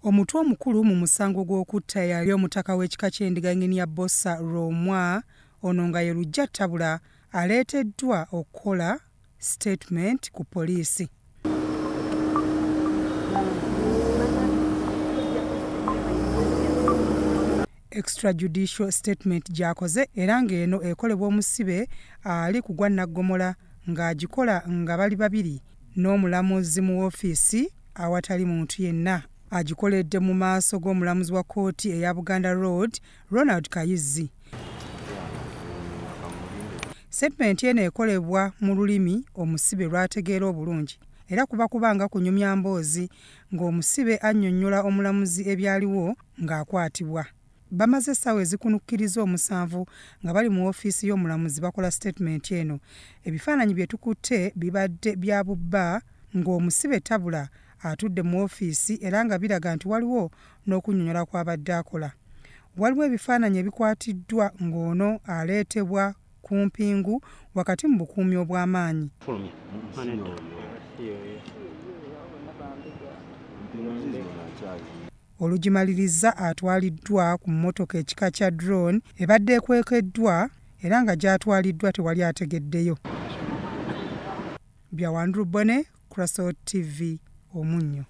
Omutwe omukulu mu musango gw'okutta yali omutaka w'ekika ky'endiga Nginiya Bossa Romwa ono nga ye Lujja Tabula aleeteddwa okukola statement ku poliisi. Extrajudicial statement gy'akoze era ng'eno ekolebwa omusibe ali ku gwa Naggomola ng'agikola nga bali babiri n'omulamuzi mu woofiisi awatali muntu yenna. Agikoledde mu maaso g'omulamuzi wa kkooti eya Buganda Road, Ronald Kayizzi. Statement eno ekolebwa mu lulimi omusibe lw'ategeera obulungi era kubanga kunyumya mboozi ng'omusibe annyonnyola omulamuzi ebyaliwo ng'akwatibwa. Bamaze essaawa ezikunukkiriza 7 nga bali mu woofiisi y'omulamuzi bakola statement eno. Ebifaananyi bye tukutte bibadde bya bubba ng'omusibe Tabula atudde mu woofiisi era nga biraga nti waliwo n'okunnyonnyola kw'abadde akola. Waliwo ebifaananyi ebikwatiddwa ng'ono aleetebwa ku mpingu wakati mu bukuumi obw'amaanyi. Olugimaliriza atwaliddwa ku mmotoka ekika kya drone ebadde ekwekeddwa era nga gy'atwaliddwa tewali ategeddeyo. Byawandulubone, Crossroads TV, Omunnyo.